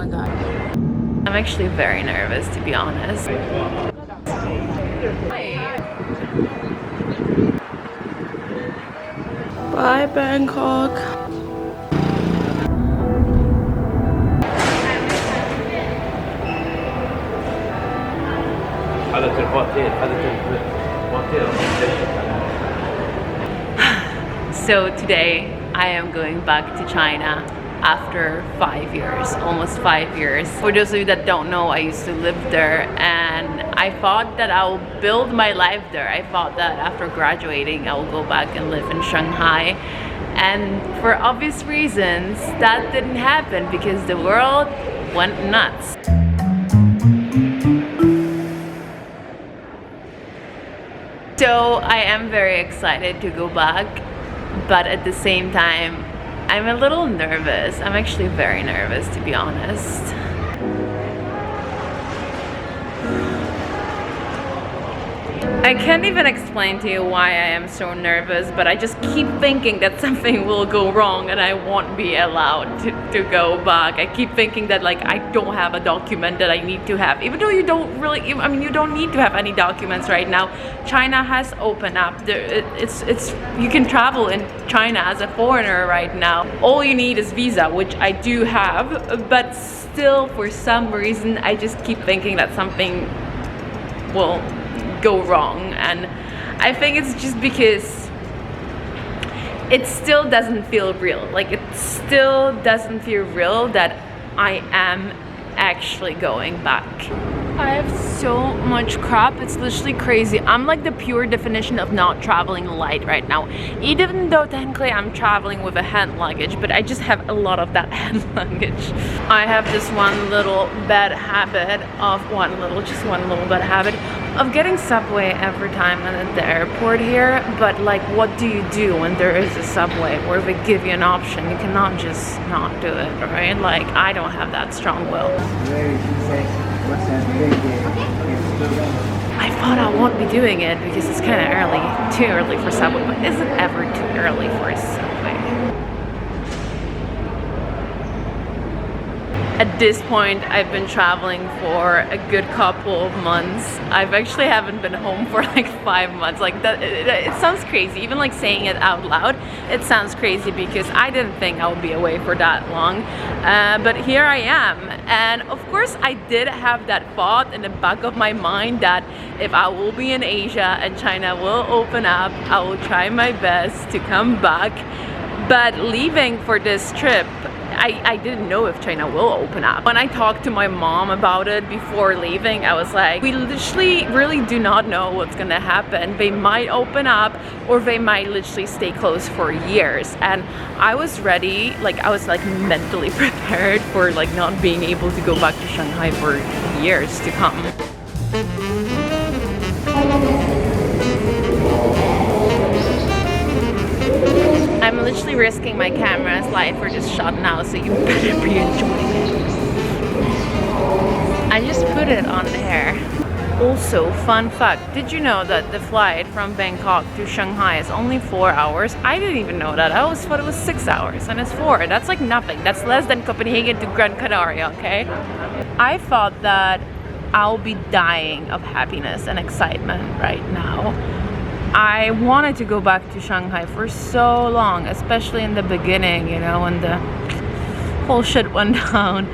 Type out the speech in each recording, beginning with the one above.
my god. I'm actually very nervous, to be honest. Bye, Bangkok. So today I am going back to China after 5 years, almost 5 years. For those of you that don't know, I used to live there and I thought that I would build my life there. I thought that after graduating I will go back and live in Shanghai. And for obvious reasons, that didn't happen because the world went nuts. So I am very excited to go back, but at the same time, I'm a little nervous. I'm actually very nervous, to be honest. I can't even explain to you why I am so nervous, but I just keep thinking that something will go wrong and I won't be allowed to go back. I keep thinking that like I don't have a document that I need to have, even though you don't really, I mean, you don't need to have any documents right now. China has opened up. You can travel in China as a foreigner right now. All you need is visa, which I do have, but still for some reason I just keep thinking that something will go wrong, and I think it's just because it still doesn't feel real. Like it still doesn't feel real that I am actually going back. I have so much crap, it's literally crazy. I'm like the pure definition of not traveling light right now. Even though technically I'm traveling with a hand luggage, but I just have a lot of that hand luggage. I have this one little bad habit of just one little bad habit of getting subway every time I'm at the airport here. But like, what do you do when there is a subway where they give you an option? You cannot just not do it, right? Like, I don't have that strong will. I thought I won't be doing it because it's kind of early, too early for subway, but is it ever too early for a subway? At this point, I've been traveling for a good couple of months. I've actually haven't been home for like 5 months. Like that, it sounds crazy. Even like saying it out loud, it sounds crazy because I didn't think I would be away for that long. But here I am. And of course, I did have that thought in the back of my mind that if I will be in Asia and China will open up, I will try my best to come back. But leaving for this trip, I didn't know if China will open up. When I talked to my mom about it before leaving, I was like, we literally really do not know what's gonna happen. They might open up or they might literally stay closed for years. And I was ready, like I was like mentally prepared for like not being able to go back to Shanghai for years to come. I'm literally risking my camera's life for this shot now, so you better be enjoying it. I just put it on there. Also, fun fact, did you know that the flight from Bangkok to Shanghai is only 4 hours? I didn't even know that. I always thought it was 6 hours, and it's 4. That's like nothing. That's less than Copenhagen to Gran Canaria, okay? I thought that I'll be dying of happiness and excitement right now. I wanted to go back to Shanghai for so long, especially in the beginning, you know, when the whole shit went down.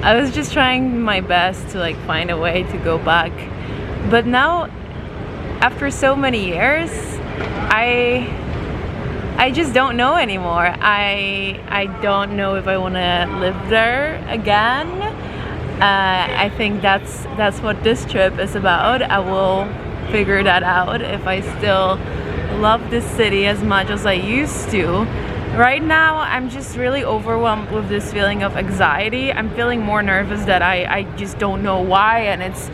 I was just trying my best to like find a way to go back. But now, after so many years, I just don't know anymore. I don't know if I want to live there again. I think that's what this trip is about. I will figure that out if I still love this city as much as I used to. Right now, I'm just really overwhelmed with this feeling of anxiety. I'm feeling more nervous that I just don't know why, and it's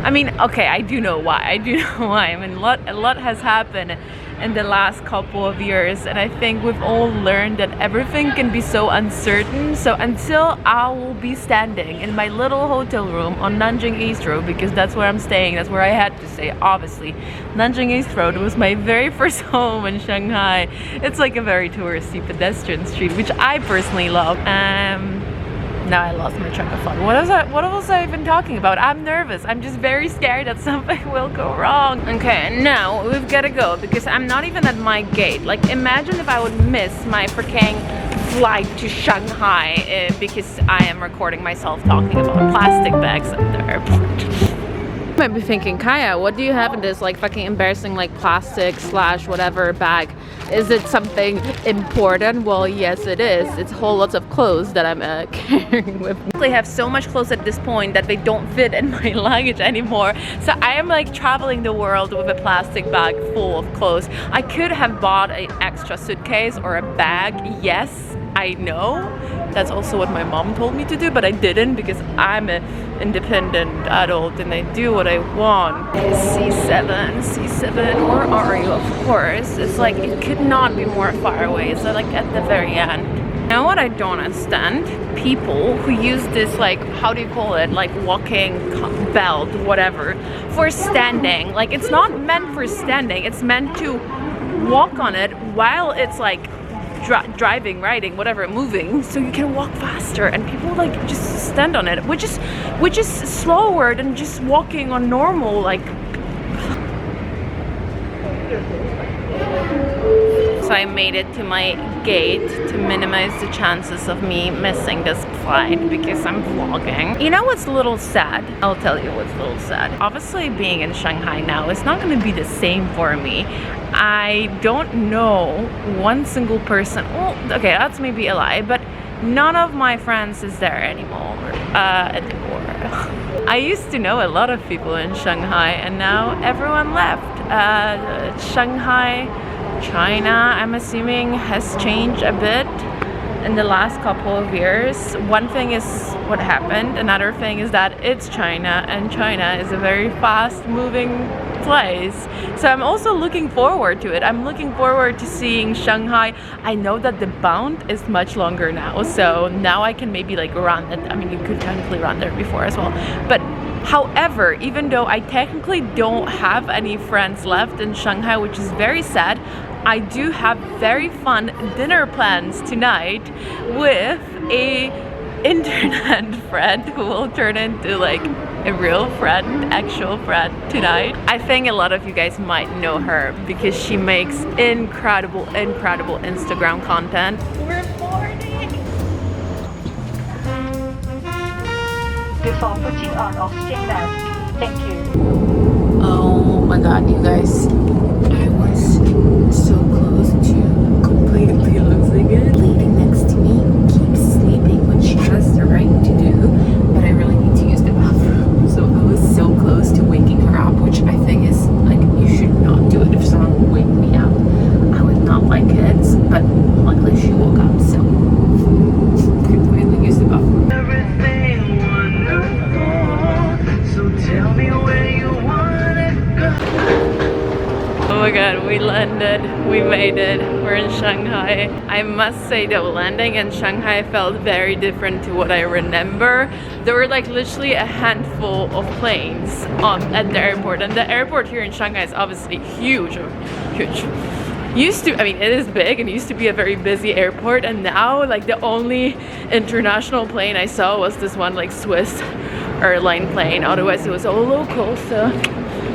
I mean, okay, I do know why. I mean, a lot has happened in the last couple of years, and I think we've all learned that everything can be so uncertain. So until I will be standing in my little hotel room on Nanjing East Road, because that's where I'm staying, that's where I had to stay, obviously. Nanjing East Road was my very first home in Shanghai. It's like a very touristy pedestrian street, which I personally love. Now I lost my train of thought. What was I even talking about? I'm nervous. I'm just very scared that something will go wrong. Okay, now we've got to go because I'm not even at my gate. Like, imagine if I would miss my freaking flight to Shanghai because I am recording myself talking about plastic bags at the airport. You might be thinking, Kaja, what do you have in this like fucking embarrassing like plastic / whatever bag? Is it something important? Well, yes it is. It's whole lots of clothes that I'm carrying with me. I have so much clothes at this point that they don't fit in my luggage anymore. So I am like traveling the world with a plastic bag full of clothes. I could have bought an extra suitcase or a bag. Yes, I know. That's also what my mom told me to do, but I didn't because I'm an independent adult and I do what I want. C7, where are you? Of course. It's like, it could not be more far away. So like at the very end. Now what I don't understand, people who use this like, how do you call it? Like walking belt, whatever, for standing. Like it's not meant for standing. It's meant to walk on it while it's like driving, riding, whatever, moving, so you can walk faster, and people like just stand on it, which is slower than just walking on normal like. So I made it to my gate to minimize the chances of me missing this flight because I'm vlogging. You know what's a little sad? I'll tell you what's a little sad. Obviously being in Shanghai now is not going to be the same for me. I don't know one single person. Well, okay, that's maybe a lie, but none of my friends is there anymore. I used to know a lot of people in Shanghai and now everyone left. Shanghai, China, I'm assuming, has changed a bit in the last couple of years. One thing is what happened. Another thing is that it's China, and China is a very fast moving place. So I'm also looking forward to it. I'm looking forward to seeing Shanghai. I know that the Bund is much longer now, so now I can maybe like run it. I mean, you could technically run there before as well. But however, even though I technically don't have any friends left in Shanghai, which is very sad, I do have very fun dinner plans tonight with a internet friend who will turn into like a real friend, actual friend tonight. I think a lot of you guys might know her because she makes incredible Instagram content. We're boarding! Before putting on oxygen mask, thank you. Oh my god, you guys. I was so close to completely losing it. Lady next to me keeps sleeping, which she has the right to do, but I really need to use the bathroom. So I was so close to waking her up, which I think is like, you should not do it if someone would wake me up. I would not like it, but luckily she woke up, so completely use the bathroom. Everything wonderful, so tell me where you wanna go. Oh my god, we landed, we made it, we're in Shanghai. I must say though, landing in Shanghai felt very different to what I remember. There were like literally a handful of planes at the airport, and the airport here in Shanghai is obviously huge. Used to, I mean, it is big and used to be a very busy airport, and now like the only international plane I saw was this one like Swiss airline plane. Otherwise it was all local, so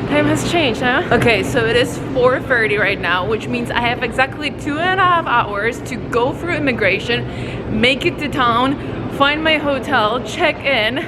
time has changed, huh? Okay, so it is 4:30 right now, which means I have exactly 2.5 hours to go through immigration, make it to town, find my hotel, check in,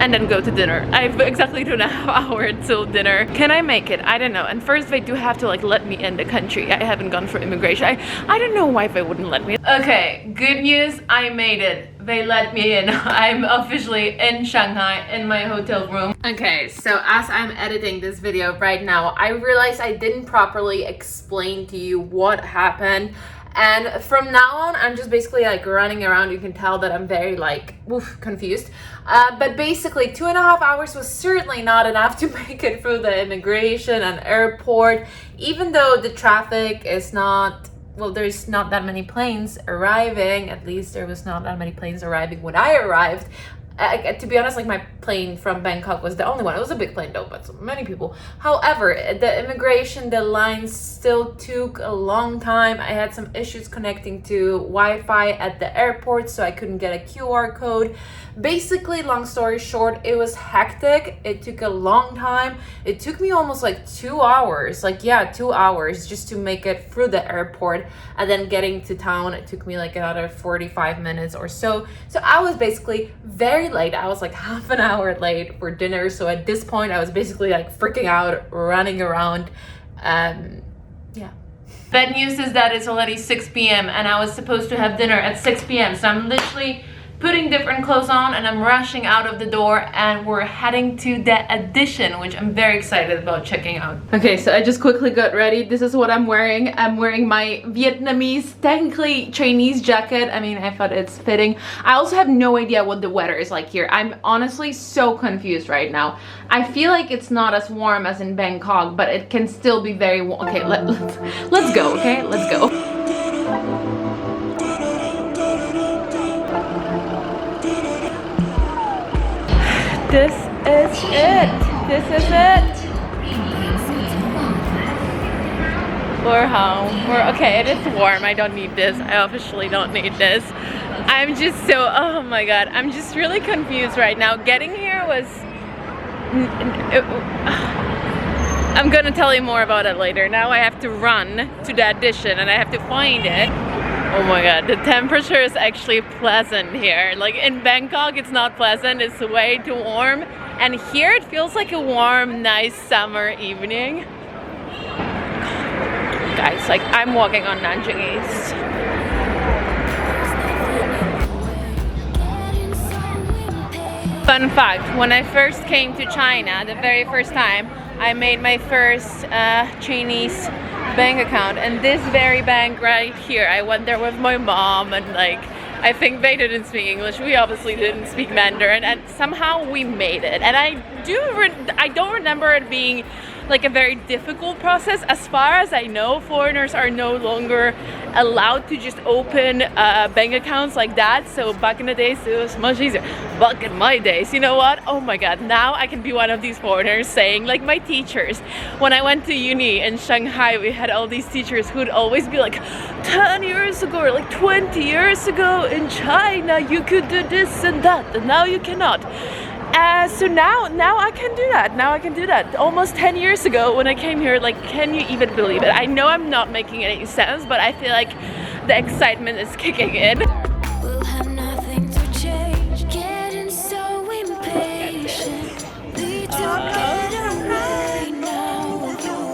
and then go to dinner. I have exactly 2.5 hours till dinner. Can I make it? I don't know. And first they do have to like let me in the country. I haven't gone through immigration. I don't know why they wouldn't let me. Okay, good news, I made it. They let me in. I'm officially in Shanghai in my hotel room. Okay, so as I'm editing this video right now, I realized I didn't properly explain to you what happened. And from now on, I'm just basically like running around. You can tell that I'm very like, confused. But basically 2.5 hours was certainly not enough to make it through the immigration and airport. Even though the traffic is not, well, there's not that many planes arriving. At least there was not that many planes arriving when I arrived. To be honest, like my plane from Bangkok was the only one. It was a big plane though, but so many people. However, the immigration, the lines still took a long time. I had some issues connecting to Wi-Fi at the airport, so I couldn't get a QR code. Basically, long story short, it was hectic. It took a long time. It took me almost like 2 hours, 2 hours just to make it through the airport. And then getting to town, it took me like another 45 minutes or so. So I was basically very late. I was like half an hour late for dinner. So at this point, I was basically like freaking out, running around. Yeah. Bad news is that it's already 6 p.m. and I was supposed to have dinner at 6 p.m. So I'm literally putting different clothes on and I'm rushing out of the door and we're heading to the Edition, which I'm very excited about checking out. Okay, so I just quickly got ready. This is what I'm wearing. I'm wearing my Vietnamese, technically Chinese jacket. I mean, I thought it's fitting. I also have no idea what the weather is like here. I'm honestly so confused right now. I feel like it's not as warm as in Bangkok, but it can still be very warm. Okay, let's go, okay? Let's go. This is it. This is it. We're home. Okay, it is warm. I don't need this. I officially don't need this. I'm just so, oh my god. I'm just really confused right now. Getting here was, I'm gonna tell you more about it later. Now I have to run to the Edition and I have to find it. Oh my god, the temperature is actually pleasant here. Like in Bangkok, it's not pleasant, it's way too warm. And here it feels like a warm, nice summer evening. Guys, like I'm walking on Nanjing East. Fun fact, when I first came to China, the very first time, I made my first Chinese bank account, and this very bank right here, I went there with my mom, and like I think they didn't speak English, we obviously didn't speak Mandarin, and somehow we made it. And I don't remember it being like a very difficult process. As far as I know, foreigners are no longer allowed to just open bank accounts like that. So back in the days, it was much easier. Back in my days, you know what? Oh my god, now I can be one of these foreigners saying, like my teachers. When I went to uni in Shanghai, we had all these teachers who would always be like, 10 years ago or like 20 years ago in China, you could do this and that, and now you cannot. So now I can do that. Now I can do that. Almost 10 years ago when I came here, like, can you even believe it? I know I'm not making any sense, but I feel like the excitement is kicking in. We'll have nothing to change, getting so impatient. Need to get away now with you.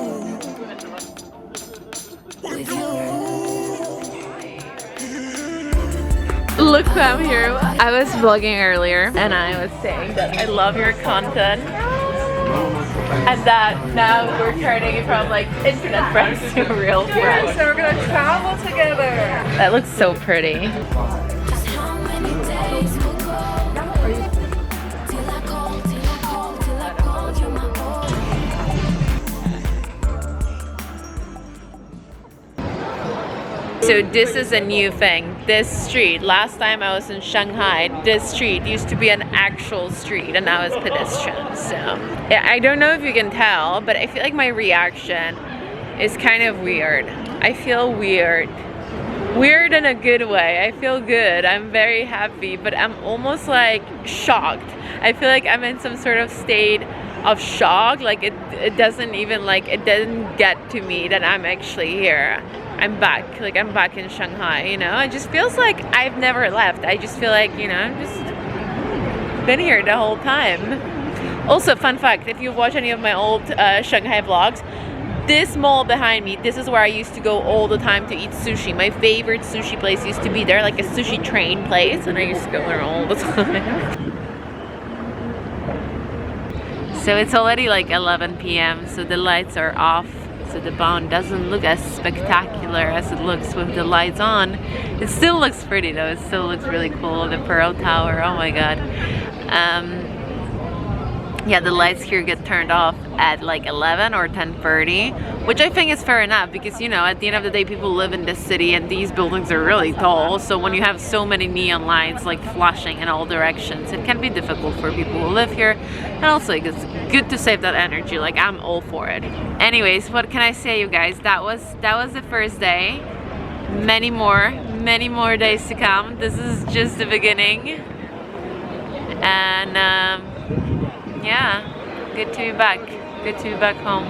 Look who I'm here. I was vlogging earlier and I was saying that I love your content and that now we're turning from like internet friends to real friends. So we're gonna travel together. That looks so pretty. Just how many days will go? Till I call you my own. So this is a new thing, this street. Last time I was in Shanghai, this street used to be an actual street and now it's pedestrian. So yeah, I don't know if you can tell, but I feel like my reaction is kind of weird. I feel weird. Weird in a good way. I feel good. I'm very happy, but I'm almost like shocked. I feel like I'm in some sort of state of shock. Like it doesn't even like, it didn't get to me that I'm actually here. I'm back, like I'm back in Shanghai, you know? It just feels like I've never left. I just feel like, you know, I've just been here the whole time. Also, fun fact, if you watch any of my old Shanghai vlogs, this mall behind me, this is where I used to go all the time to eat sushi. My favorite sushi place used to be there, like a sushi train place, and I used to go there all the time. So it's already like 11 p.m, so the lights are off. So the Bund doesn't look as spectacular as it looks with the lights on. It still looks pretty though. It still looks really cool. The Pearl Tower, oh my god. yeah, the lights here get turned off at like 11 or 10:30, which I think is fair enough because, you know, at the end of the day, people live in this city and these buildings are really tall. So when you have so many neon lights like flashing in all directions, it can be difficult for people who live here. And also, it's good to save that energy. Like, I'm all for it. Anyways, what can I say, you guys? That was the first day. Many more days to come. This is just the beginning. And yeah, good to be back. Good to be back home.